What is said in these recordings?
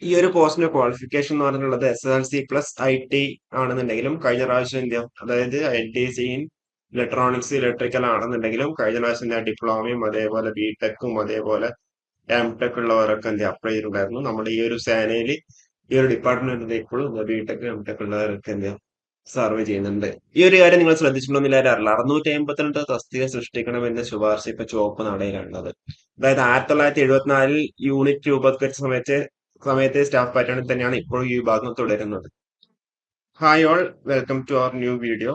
ഈ ഒരു പോസ്റ്റിന്റെ ക്വാളിഫിക്കേഷൻ എന്ന് പറഞ്ഞിട്ടുള്ളത് SSLC പ്ലസ് IT ആണെന്നുണ്ടെങ്കിലും കഴിഞ്ഞ പ്രാവശ്യം ഇന്ത്യ അതായത് NTC ഇൻ ഇലക്ട്രോണിക്സ് ഇലക്ട്രിക്കൽ ആണെന്നുണ്ടെങ്കിലും കഴിഞ്ഞ പ്രാവശ്യം ഇന്ത്യ ഡിപ്ലോമയും അതേപോലെ ബിടെക്കും അതേപോലെ എംടെക് ഉള്ളവരൊക്കെ എന്ത് അപ്ലൈ ചെയ്തിട്ടുണ്ടായിരുന്നു. നമ്മുടെ ഈ ഒരു സേനയിൽ ഈ ഒരു ഡിപ്പാർട്ട്മെന്റിൽ ഇപ്പോഴും ബിടെക് എംടെക് ഉള്ളവരൊക്കെ എന്ത് സർവേ ചെയ്യുന്നുണ്ട്. ഈ ഒരു കാര്യം നിങ്ങൾ ശ്രദ്ധിച്ചിട്ടുണ്ടെന്നില്ല അറിയില്ല. 652 തസ്തിക സൃഷ്ടിക്കണമെന്ന ശുപാർശ ഇപ്പൊ ചുവപ്പ് നടയിലുള്ളത്. അതായത് 1974 യൂണിറ്റ് രൂപവത്കരിച്ച സമയത്തെ സ്റ്റാഫ് പാറ്റേണിൽ തന്നെയാണ് ഇപ്പോഴും ഈ വിഭാഗം തുടരുന്നത്. Hi all, welcome to our new video.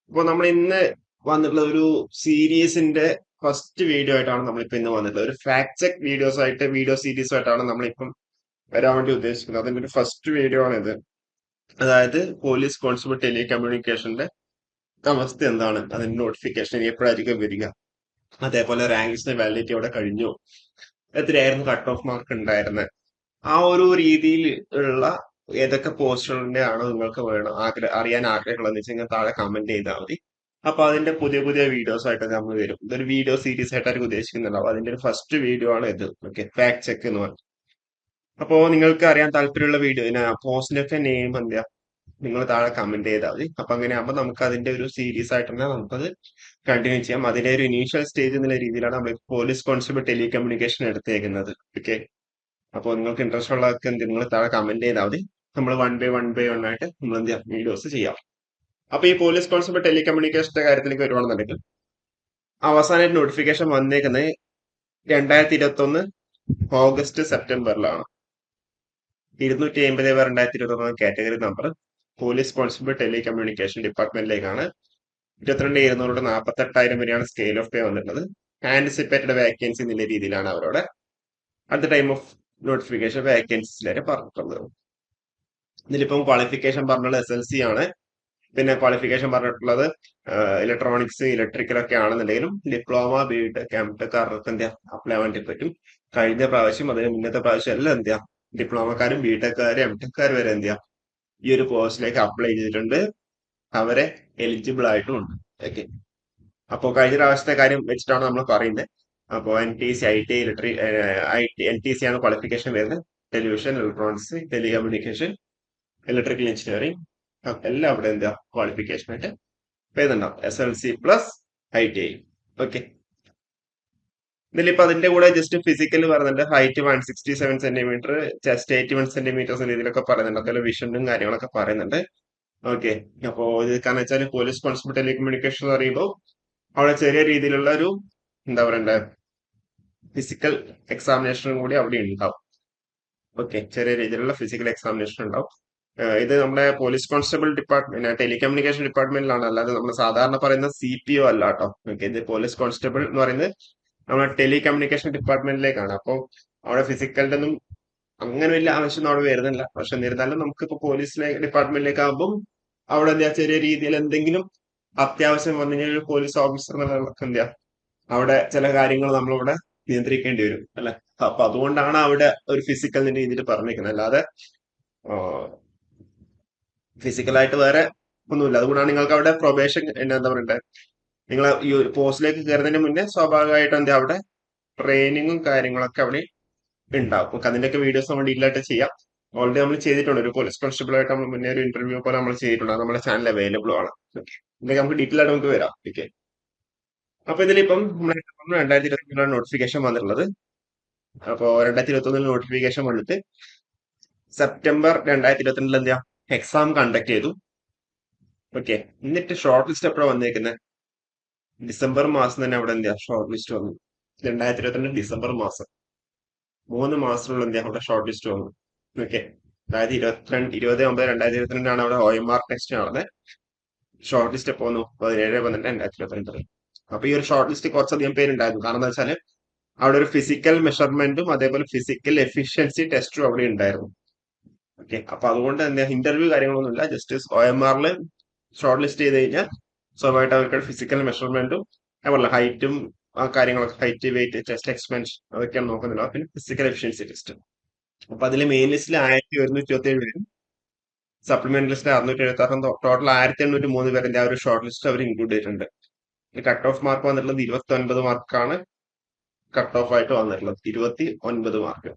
അപ്പോൾ നമ്മൾ ഇന്ന് വന്നിട്ടുള്ള ഒരു സീരീസിന്റെ ഫസ്റ്റ് വീഡിയോ ആയിട്ടാണ് നമ്മളിപ്പോ ഇന്ന് വന്നിട്ടുള്ളത്. ഒരു ഫാക്ട് ചെക്ക് വീഡിയോ സീരീസ് ആയിട്ടാണ് നമ്മളിപ്പം വരാൻ വേണ്ടി ഉദ്ദേശിക്കുന്നത്. അതിന്റെ ഒരു ഫസ്റ്റ് വീഡിയോ ആണിത്. അതായത് പോലീസ് കോൺസ്റ്റബിൾ ടെലികമ്മ്യൂണിക്കേഷന്റെ അവസ്ഥ എന്താണ്, അതിന്റെ നോട്ടിഫിക്കേഷൻ എപ്പോഴായിരിക്കും വരിക, അതേപോലെ റാങ്കിന്റെ വാലിഡിറ്റി അവിടെ കഴിഞ്ഞു, എത്രയായിരുന്നു കട്ട് ഓഫ് മാർക്ക് ഉണ്ടായിരുന്നത്, ആ ഒരു രീതിയിൽ ഉള്ള ഏതൊക്കെ പോസ്റ്റുകളുടെ ആണ് നിങ്ങൾക്ക് വേണം അറിയാൻ ആഗ്രഹമുള്ളതെന്ന് വെച്ച് കഴിഞ്ഞാൽ താഴെ കമന്റ് ചെയ്താൽ മതി. അപ്പൊ അതിന്റെ പുതിയ പുതിയ വീഡിയോസ് ആയിട്ട് നമ്മൾ വരും. ഇതൊരു വീഡിയോ സീരീസ് ആയിട്ടായിരിക്കും ഉദ്ദേശിക്കുന്നുണ്ടാവും. അതിന്റെ ഒരു ഫസ്റ്റ് വീഡിയോ ആണ് ഇത്. ഓക്കെ, ഫാക്ട് ചെക്ക് എന്ന് പറഞ്ഞു. അപ്പോ നിങ്ങൾക്ക് അറിയാൻ താല്പര്യമുള്ള വീഡിയോ പോസ്റ്റിന്റെ ഒക്കെ നെയിം എന്താ നിങ്ങൾ താഴെ കമന്റ് ചെയ്താൽ മതി. അപ്പൊ അങ്ങനെയാകുമ്പോൾ നമുക്ക് അതിന്റെ ഒരു സീരീസ് ആയിട്ട് തന്നെ നമുക്കത് കണ്ടിന്യൂ ചെയ്യാം. അതിന്റെ ഒരു ഇനീഷ്യൽ സ്റ്റേജ് എന്നുള്ള രീതിയിലാണ് നമ്മൾ പോലീസ് കോൺസ്റ്റബിൾ ടെലികമ്മ്യൂണിക്കേഷൻ എടുത്തേക്കുന്നത്. ഓക്കെ, അപ്പോൾ നിങ്ങൾക്ക് ഇൻട്രസ്റ്റ് ഉള്ളതൊക്കെ നിങ്ങൾ താഴെ കമന്റ് ചെയ്താൽ മതി. നമ്മൾ വൺ ബൈ വൺ ആയിട്ട് നമ്മൾ എന്ത് ചെയ്യാം, വീഡിയോസ് ചെയ്യാം. അപ്പൊ ഈ പോലീസ് കോൺസ്റ്റബിൾ ടെലികമ്മ്യൂണിക്കേഷന്റെ കാര്യത്തിലേക്ക് വരുവാണെന്നുണ്ടെങ്കിൽ അവസാനമായിട്ട് നോട്ടിഫിക്കേഷൻ വന്നേക്കുന്നത് 2021 ഓഗസ്റ്റ് സെപ്റ്റംബറിലാണ്. 250 2021 category number police constable telecommunication ഡിപ്പാർട്ട്മെന്റിലേക്കാണ്. 22,200 48,000 വരെയാണ് സ്കെയിൽ ഓഫ് പേ വന്നിട്ടുള്ളത്. ആന്റിസിപ്പേറ്റഡ് വേക്കൻസി എന്നുള്ള രീതിയിലാണ് അവരോട് at the time of notification vacancies വരെ പറഞ്ഞിട്ടുള്ളത്. ഇതിലിപ്പം ക്വാളിഫിക്കേഷൻ പറഞ്ഞുള്ളത് SLC ആണ്. പിന്നെ ക്വാളിഫിക്കേഷൻ പറഞ്ഞിട്ടുള്ളത് ഇലക്ട്രോണിക്സ് ഇലക്ട്രിക്കൽ ഒക്കെ ആണെന്നുണ്ടെങ്കിലും ഡിപ്ലോമ ബിടെക് എംടെക് കാർക്ക് എന്ത് അപ്ലൈ ആവാൻ വേണ്ടി പറ്റും. കഴിഞ്ഞ പ്രാവശ്യം അതിന് മുന്നത്തെ പ്രാവശ്യം എല്ലാം എന്ത് ഡിപ്ലോമക്കാരും ബിടെക്കാരും എംടെക്കാരും വരെ എന്ത് ഈ ഒരു പോസ്റ്റിലേക്ക് അപ്ലൈ ചെയ്തിട്ടുണ്ട്. അവരെ എലിജിബിൾ ആയിട്ടും ഉണ്ട്. ഓക്കെ, അപ്പോൾ കഴിഞ്ഞ പ്രാവശ്യത്തെ കാര്യം വെച്ചിട്ടാണ് നമ്മൾ പറയുന്നത്. അപ്പോൾ NTC IT NTC ആണ് ക്വാളിഫിക്കേഷൻ വരുന്നത്. Television electronics telecommunication electrical engineering എല്ലാം അവിടെ എന്താ ക്വാളിഫിക്കേഷൻ ആയിട്ട് വരുന്നുണ്ടാവും. SLC plus ITI. ഓക്കെ, ഇതിലിപ്പോ അതിന്റെ കൂടെ ജസ്റ്റ് ഫിസിക്കൽ പറയുന്നുണ്ട്. ഹൈറ്റ് 167 സെന്റിമീറ്റർ, ചെസ്റ്റ് 81 സെന്റിമീറ്റേഴ്സ് രീതിയിലൊക്കെ പറയുന്നുണ്ട്. അതുപോലെ വിഷനും കാര്യങ്ങളൊക്കെ പറയുന്നുണ്ട്. ഓക്കെ, അപ്പോ ഇത് കാരണം വെച്ചാൽ പോലീസ് കോൺസ്റ്റബിൾ ടെലികമ്മ്യൂണിക്കേഷൻ എന്ന് പറയുമ്പോൾ അവിടെ ചെറിയ രീതിയിലുള്ള ഒരു എന്താ പറയണ്ടേ ഫിസിക്കൽ എക്സാമിനേഷനും കൂടി അവിടെ ഉണ്ടാവും. ഓക്കെ, ചെറിയ രീതിയിലുള്ള ഫിസിക്കൽ എക്സാമിനേഷൻ ഉണ്ടാവും. ഇത് നമ്മുടെ പോലീസ് കോൺസ്റ്റബിൾ ഡിപ്പാർട്ട്മെന്റ് ടെലികമ്മ്യൂണിക്കേഷൻ ഡിപ്പാർട്ട്മെന്റിലാണ്, അല്ലാതെ നമ്മൾ സാധാരണ പറയുന്ന CPO അല്ല കേട്ടോ. ഓക്കെ, ഇത് പോലീസ് കോൺസ്റ്റബിൾ എന്ന് പറയുന്നത് നമ്മുടെ ടെലികമ്മ്യൂണിക്കേഷൻ ഡിപ്പാർട്ട്മെന്റിലേക്കാണ്. അപ്പോൾ അവിടെ ഫിസിക്കലിന്റെ ഒന്നും അങ്ങനെ വലിയ ആവശ്യം അവിടെ വരുന്നില്ല. പക്ഷെ എന്നിരുന്നാലും നമുക്കിപ്പോ പോലീസിലെ ഡിപ്പാർട്ട്മെന്റിലേക്ക് ആകുമ്പോൾ അവിടെ എന്താ ചെറിയ രീതിയിൽ എന്തെങ്കിലും അത്യാവശ്യം വന്നു കഴിഞ്ഞാൽ ഒരു പോലീസ് ഓഫീസർ എന്നുള്ളതൊക്കെ എന്താ അവിടെ ചില കാര്യങ്ങൾ നമ്മളിവിടെ നിയന്ത്രിക്കേണ്ടി വരും അല്ലെ. അപ്പൊ അതുകൊണ്ടാണ് അവിടെ ഒരു ഫിസിക്കൽ രീതിയിൽ പറഞ്ഞിരിക്കുന്നത്, അല്ലാതെ ഫിസിക്കലായിട്ട് വേറെ ഒന്നുമില്ല. അതുകൊണ്ടാണ് നിങ്ങൾക്ക് അവിടെ പ്രൊബേഷൻ എന്താ പറയണ്ടേ, നിങ്ങൾ ഈ ഒരു പോസ്റ്റിലേക്ക് കയറുന്നതിന് മുന്നേ സ്വാഭാവികമായിട്ടും എന്താ അവിടെ ട്രെയിനിങ്ങും കാര്യങ്ങളൊക്കെ അവിടെ ഉണ്ടാവും. നമുക്ക് അതിന്റെയൊക്കെ വീഡിയോസ് നമ്മൾ ഡീറ്റെയിൽ ആയിട്ട് ചെയ്യാം. ഓൾറെഡി നമ്മൾ ചെയ്തിട്ടുണ്ട്. ഒരു പോലീസ് കോൺസ്റ്റബിൾ ആയിട്ട് നമ്മൾ മുന്നേ ഒരു ഇന്റർവ്യൂ പോലെ നമ്മൾ ചെയ്തിട്ടുണ്ട്. അത് നമ്മുടെ ചാനൽ അവൈലബിൾ ആണ്. ഇതിലേക്ക് നമുക്ക് ഡീറ്റെയിൽ ആയിട്ട് നമുക്ക് വരാം. ഓക്കെ, അപ്പൊ ഇതിലിപ്പം നമ്മൾ 2021 നോട്ടിഫിക്കേഷൻ വന്നിട്ടുള്ളത്. അപ്പോ 2021 നോട്ടിഫിക്കേഷൻ വന്നിട്ട് സെപ്റ്റംബർ 2022 എന്താ എക്സാം കണ്ടക്ട് ചെയ്തു. ഓക്കെ, എന്നിട്ട് ഷോർട്ട് ലിസ്റ്റ് എപ്പോഴാണ് വന്നേക്കുന്നത്? ഡിസംബർ മാസം തന്നെ അവിടെ എന്താ ഷോർട്ട് ലിസ്റ്റ് വന്നു. 2022 ഡിസംബർ മാസം, 3 മാസത്തിനുള്ള എന്താ അവിടെ ഷോർട്ട് ലിസ്റ്റ് വന്നു. ഓക്കെ, അതായത് 20/9/2022 അവിടെ OMR ടെസ്റ്റ് നടന്നത്. ഷോർട്ട് ലിസ്റ്റ് എപ്പോ വന്നു? 17/12/2022. അപ്പൊ ഈ ഒരു ഷോർട്ട് ലിസ്റ്റ് കുറച്ചധികം പേരുണ്ടായിരുന്നു. കാരണം എന്താ വെച്ചാല് അവിടെ ഒരു ഫിസിക്കൽ മെഷർമെന്റും അതേപോലെ ഫിസിക്കൽ എഫിഷ്യൻസി ടെസ്റ്റും അവിടെ ഉണ്ടായിരുന്നു. ഓക്കെ, അപ്പൊ അതുകൊണ്ട് എന്താ ഇന്റർവ്യൂ കാര്യങ്ങളൊന്നുമില്ല. ജസ്റ്റ് OMRൽ ഷോർട്ട് ലിസ്റ്റ് ചെയ്ത് കഴിഞ്ഞാൽ സ്വാഭാവികമായിട്ട് അവർക്ക് ഫിസിക്കൽ മെഷർമെന്റും അതുപോലെ ഹൈറ്റും ആ കാര്യങ്ങളൊക്കെ ഹൈറ്റ് വെയിറ്റ് ചെസ്റ്റ് എക്സ്പെൻഷൻ അതൊക്കെയാണ് നോക്കുന്നില്ല. പിന്നെ ഫിസിക്കൽ എഫിഷ്യൻസി ടെസ്റ്റ്. അപ്പൊ അതിൽ മെയിൻ ലിസ്റ്റിൽ 1127 പേരും സപ്ലിമെന്റ് ലിസ്റ്റ് 676, ടോട്ടൽ 1803 പേരുടെ ആ ഒരു ഷോർട്ട് ലിസ്റ്റ് അവർ ഇൻക്ലൂഡ് ചെയ്തിട്ടുണ്ട്. കട്ട് ഓഫ് മാർക്ക് വന്നിട്ടുള്ളത് 29 മാർക്കാണ്. കട്ട് ഓഫ് ആയിട്ട് വന്നിട്ടുള്ളത് 29 മാർക്ക്.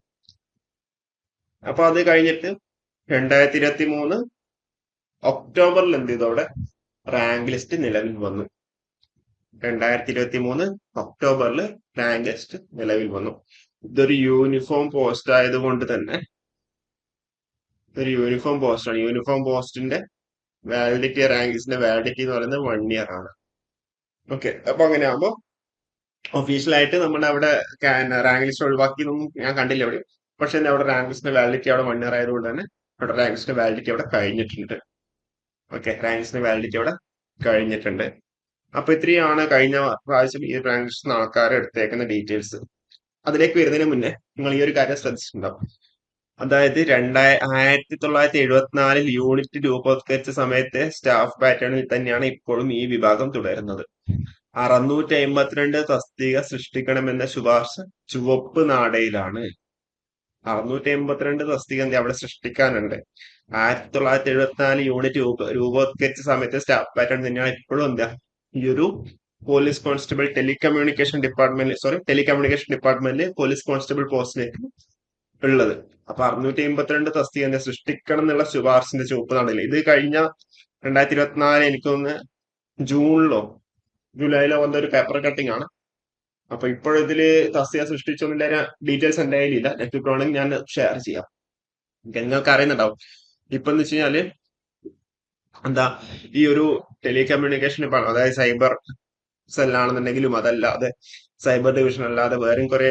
അപ്പൊ അത് കഴിഞ്ഞിട്ട് 2023 ഒക്ടോബറിൽ എന്ത് ചെയ്തോടെ റാങ്ക് ലിസ്റ്റ് നിലവിൽ വന്നു. 2023 ഒക്ടോബറിൽ റാങ്ക് ലിസ്റ്റ് നിലവിൽ വന്നു. ഇതൊരു യൂണിഫോം പോസ്റ്റ് ആയതുകൊണ്ട് തന്നെ ഒരു യൂണിഫോം പോസ്റ്റാണ്. യൂണിഫോം പോസ്റ്റിന്റെ വാലിഡിറ്റി, റാങ്ക് ലിസ്റ്റിന്റെ വാലിഡിറ്റി എന്ന് പറയുന്നത് 1 ഇയർ ആണ്. ഓക്കെ, അപ്പൊ അങ്ങനെയാകുമ്പോ ഒഫീഷ്യലായിട്ട് നമ്മുടെ അവിടെ റാങ്ക് ലിസ്റ്റ് ഒഴിവാക്കിയതൊന്നും ഞാൻ കണ്ടില്ല ഇവിടെ. പക്ഷെ അവിടെ റാങ്ക് ലിസ്റ്റിന്റെ വാലിഡിറ്റി അവിടെ 1 ഇയർ ആയതുകൊണ്ട് തന്നെ അവിടെ റാങ്ക് ലിസ്റ്റിന്റെ വാലിഡിറ്റി അവിടെ കഴിഞ്ഞിട്ടുണ്ട്. ഓക്കെ, റാങ്ക് ലിസ്റ്റിന്റെ വാലിഡിറ്റി അവിടെ കഴിഞ്ഞിട്ടുണ്ട്. അപ്പൊ ഇത്രയാണ് കഴിഞ്ഞ പ്രാവശ്യം ഈ റാങ്ക് ലിസ്റ്റ് ആൾക്കാരെ എടുത്തേക്കുന്ന ഡീറ്റെയിൽസ്. അതിലേക്ക് വരുന്നതിന് മുന്നേ നിങ്ങൾ ഈ ഒരു കാര്യം ശ്രദ്ധിച്ചിട്ടുണ്ടാവും. അതായത് 1974 യൂണിറ്റ് രൂപവത്കരിച്ച സമയത്തെ സ്റ്റാഫ് പാറ്റേണിൽ തന്നെയാണ് ഇപ്പോഴും ഈ വിഭാഗം തുടരുന്നത്. 652 തസ്തിക സൃഷ്ടിക്കണമെന്ന ശുപാർശ ചുവപ്പ് നാടയിലാണ്. 652 തസ്തിക എന്താ അവിടെ സൃഷ്ടിക്കാനുണ്ട്. 1974 യൂണിറ്റ് രൂപവത്കരിച്ച സമയത്തെ സ്റ്റാഫ് പാറ്റേൺ തന്നെയാണ് ഇപ്പോഴും എന്താ ഈ ഒരു പോലീസ് കോൺസ്റ്റബിൾ ടെലികമ്മ്യൂണിക്കേഷൻ ഡിപ്പാർട്ട്മെന്റിൽ പോലീസ് കോൺസ്റ്റബിൾ പോസ്റ്റിലേക്ക് ഉള്ളത്. അപ്പൊ 652 തസ്തിക എന്താ സൃഷ്ടിക്കണം എന്നുള്ള ശുപാർശന്റെ ചുവപ്പ് നാടയിൽ ഇത് കഴിഞ്ഞ 2024 എനിക്കൊന്ന് ജൂണിലോ ജൂലൈയിലോ വന്ന ഒരു പേപ്പർ കട്ടിംഗ് ആണ്. അപ്പൊ ഇപ്പോഴിതില് തസ്തിക സൃഷ്ടിച്ചൊന്നിന്റെ ഡീറ്റെയിൽസ് എന്റെ കയ്യിലില്ല. നെറ്റ് കിട്ടുവാണെങ്കിൽ ഞാൻ ഷെയർ ചെയ്യാം. നിങ്ങൾക്ക് അറിയുന്നുണ്ടാവും. ഇപ്പൊ എന്ന് വെച്ച് കഴിഞ്ഞാല് എന്താ ഈ ഒരു ടെലികമ്മ്യൂണിക്കേഷൻ ഡിപ്പാർട്ട്മെന്റ്, അതായത് സൈബർ സെല്ലാണെന്നുണ്ടെങ്കിലും അതല്ലാതെ സൈബർ ഡിവിഷൻ അല്ലാതെ വേറെയും കുറെ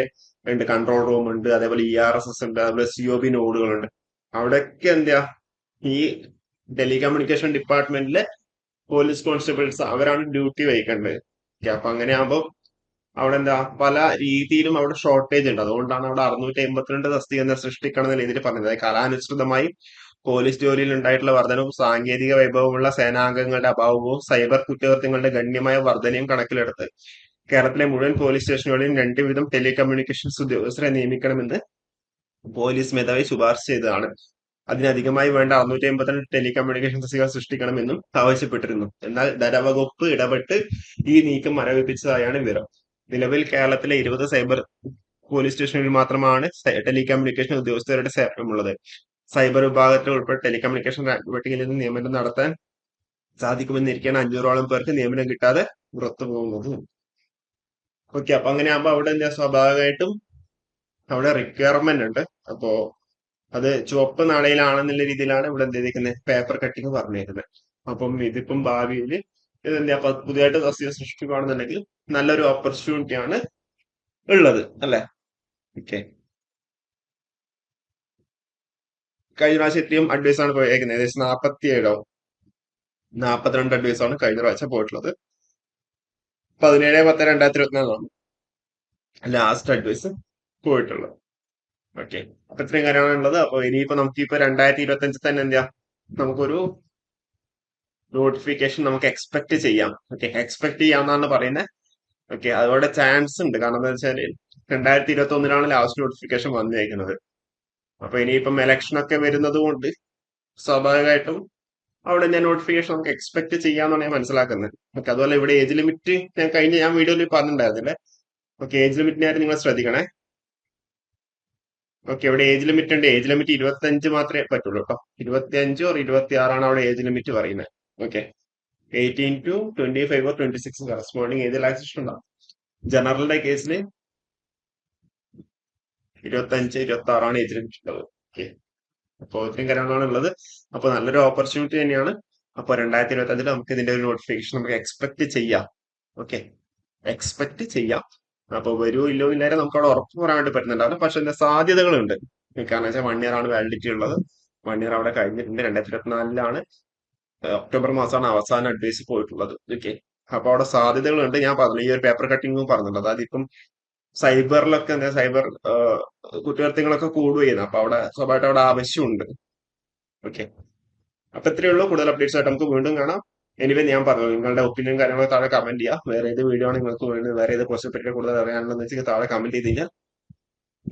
ഉണ്ട്. കൺട്രോൾ റൂം ഉണ്ട്, അതേപോലെ ERSS ഉണ്ട്, അതേപോലെ COB നോഡുകളുണ്ട്. അവിടെയൊക്കെ എന്താ ഈ ടെലികമ്മ്യൂണിക്കേഷൻ ഡിപ്പാർട്ട്മെന്റിലെ പോലീസ് കോൺസ്റ്റബിൾസ് അവരാണ് ഡ്യൂട്ടി വഹിക്കേണ്ടത്. അപ്പൊ അങ്ങനെയാകുമ്പോൾ അവിടെ എന്താ പല രീതിയിലും അവിടെ ഷോർട്ടേജ് ഉണ്ട്. അതുകൊണ്ടാണ് അവിടെ 652 തസ്തിക എന്താ സൃഷ്ടിക്കണം എന്ന രീതിയിൽ പറഞ്ഞത്. അതായത് കാലാനുസൃതമായി പോലീസ് ജോലിയിൽ ഉണ്ടായിട്ടുള്ള വർധനവും സാങ്കേതിക വൈഭവമുള്ള സേനാംഗങ്ങളുടെ അഭാവവും സൈബർ കുറ്റകൃത്യങ്ങളുടെ ഗണ്യമായ വർധനയും കണക്കിലെടുത്ത് കേരളത്തിലെ മുഴുവൻ പോലീസ് സ്റ്റേഷനുകളിലും 2 വീതം ടെലികമ്മ്യൂണിക്കേഷൻസ് ഉദ്യോഗസ്ഥരെ നിയമിക്കണമെന്ന് പോലീസ് മേധാവി ശുപാർശ ചെയ്തതാണ്. അതിനധികമായി വേണ്ട 652 ടെലികമ്മ്യൂണിക്കേഷൻ തസ്തിക സൃഷ്ടിക്കണമെന്നും ആവശ്യപ്പെട്ടിരുന്നു. എന്നാൽ ധനവകുപ്പ് ഇടപെട്ട് ഈ നീക്കം മരവിപ്പിച്ചതായാണ് വിവരം. നിലവിൽ കേരളത്തിലെ 20 സൈബർ പോലീസ് സ്റ്റേഷനുകളിൽ മാത്രമാണ് ടെലികമ്മ്യൂണിക്കേഷൻ ഉദ്യോഗസ്ഥരുടെ സേവനമുള്ളത്. സൈബർ വിഭാഗത്തിൽ ഉൾപ്പെടെ ടെലികമ്മ്യൂണിക്കേഷൻ പട്ടികയിൽ നിന്ന് നിയമനം നടത്താൻ സാധിക്കുമെന്നിരിക്കുകയാണ് 500ഓളം പേർക്ക് നിയമനം കിട്ടാതെ പുറത്തു പോകുന്നത്. ഓക്കെ, അപ്പൊ അങ്ങനെയാകുമ്പോ അവിടെ എന്താ സ്വാഭാവികമായിട്ടും അവിടെ റിക്വയർമെന്റ് ഉണ്ട്. അപ്പോ അത് ചുവപ്പ് നാണയിലാണെന്നുള്ള രീതിയിലാണ് ഇവിടെ എന്ത് ചെയ്തിരിക്കുന്നത്, പേപ്പർ കട്ടിങ് പറഞ്ഞിരുന്നത്. അപ്പം ഇതിപ്പം ഭാവിയിൽ ഇതെന്താ പുതിയതായിട്ട് തസ്തിക സൃഷ്ടിക്കുകയാണെന്നുണ്ടെങ്കിൽ നല്ലൊരു ഓപ്പർച്യൂണിറ്റി ആണ് ഉള്ളത് അല്ലെ. ഓക്കെ, കഴിഞ്ഞ പ്രാവശ്യം ഇത്രയും അഡ്വൈസ് ആണ് പോയേക്കുന്നത്. ഏകദേശം 42 അഡ്വൈസ് ആണ് കഴിഞ്ഞ പ്രാവശ്യം പോയിട്ടുള്ളത്. 17/10/2024 ലാസ്റ്റ് അഡ്വൈസ് പോയിട്ടുള്ളത്. ഓക്കെ, അപ്പൊ ഇത്രയും കാര്യമാണ് ഉള്ളത്. അപ്പൊ ഇനിയിപ്പോ നമുക്കിപ്പോ 2025 തന്നെ എന്താ നമുക്കൊരു നോട്ടിഫിക്കേഷൻ നമുക്ക് എക്സ്പെക്ട് ചെയ്യാം. ഓക്കെ, എക്സ്പെക്ട് ചെയ്യാമെന്നാണ് പറയുന്നത്. ഓക്കെ, അതോടെ ചാൻസ് ഉണ്ട്. കാരണം എന്താ വെച്ചാല് 2021 ലാസ്റ്റ് നോട്ടിഫിക്കേഷൻ വന്നേക്കുന്നത്. അപ്പൊ ഇനിയിപ്പം ഇലക്ഷൻ ഒക്കെ വരുന്നത് കൊണ്ട് സ്വാഭാവികമായിട്ടും അവിടെ ഞാൻ നോട്ടിഫിക്കേഷൻ നമുക്ക് എക്സ്പെക്ട് ചെയ്യാന്നാണ് ഞാൻ മനസ്സിലാക്കുന്നത്. ഓക്കെ, അതുപോലെ ഇവിടെ ഏജ് ലിമിറ്റ് ഞാൻ വീഡിയോയിൽ പറഞ്ഞിട്ടുണ്ടായിരുന്നില്ലേ. ഓക്കെ, ഏജ് ലിമിറ്റിനായിട്ട് നിങ്ങൾ ശ്രദ്ധിക്കണേ. ഓക്കെ, ഇവിടെ ഏജ് ലിമിറ്റ് ഉണ്ട്. ഏജ് ലിമിറ്റ് 25 മാത്രമേ പറ്റുള്ളൂ കേട്ടോ. 25 or 26 അവിടെ ഏജ് ലിമിറ്റ് പറയുന്നത്. Okay, 18 to 25 or 26 corresponding age relaxation ഉണ്ടാവും. ജനറലിന്റെ കേസിൽ 25, 26 ഏജ് ലിമിറ്റ് ഉള്ളത്. ഓക്കെ, അപ്പോൾ ഇത്രയും കാര്യങ്ങളാണ് ഉള്ളത്. അപ്പൊ നല്ലൊരു ഓപ്പർച്യൂണിറ്റി തന്നെയാണ്. അപ്പൊ 2025 നമുക്ക് ഇതിന്റെ ഒരു നോട്ടിഫിക്കേഷൻ നമുക്ക് എക്സ്പെക്ട് ചെയ്യാം. ഓക്കെ, എക്സ്പെക്ട് ചെയ്യാം. അപ്പൊ വരുമോ ഇല്ലോ ഇല്ലാതെ നമുക്ക് അവിടെ ഉറപ്പ് പറയാൻ വേണ്ടി പറ്റുന്നുണ്ടാവില്ല. പക്ഷെ എന്താ സാധ്യതകളുണ്ട്. കാരണം വെച്ചാൽ 1 ഇയർ ആണ് വാലിഡിറ്റി ഉള്ളത്. 1 ഇയർ അവിടെ കഴിഞ്ഞിട്ടുണ്ട്. 2024 ഒക്ടോബർ മാസമാണ് അവസാന അഡ്വൈസ് പോയിട്ടുള്ളത്. ഓക്കെ, അപ്പൊ അവിടെ സാധ്യതകളുണ്ട്. ഞാൻ പറഞ്ഞു ഈ ഒരു പേപ്പർ കട്ടിങ്ങും പറഞ്ഞിട്ടുണ്ട്. അതായത് ഇപ്പം സൈബറിലൊക്കെ എന്താ സൈബർ കുറ്റകൃത്യങ്ങളൊക്കെ കൂടുകയാണ്. അപ്പൊ അവിടെ സ്വാഭാവികമായിട്ട് അവിടെ ആവശ്യമുണ്ട്. ഓക്കെ, അപ്പൊ ഇത്രയേ ഉള്ളൂ. കൂടുതൽ അപ്ഡേറ്റ്സ് ആയിട്ട് നമുക്ക് വീണ്ടും കാണാം. എനിവേ ഞാൻ പറഞ്ഞു നിങ്ങളുടെ ഒപ്പീനിയൻ കാര്യങ്ങളൊക്കെ താഴെ കമന്റ് ചെയ്യുക. വേറെ ഏത് വീഡിയോ ആണ് നിങ്ങൾക്ക് വേണ്ടത്, വേറെ ഏത് ക്വസ്റ്റ്യൻ പറ്റി കൂടുതൽ അറിയാനുള്ളതെന്ന് വെച്ചാൽ താഴെ കമന്റ് ചെയ്ത് കഴിഞ്ഞാൽ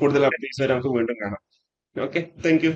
കൂടുതൽ അപ്ഡേറ്റ്സ് വരെ നമുക്ക് വീണ്ടും കാണാം. Okay, thank you.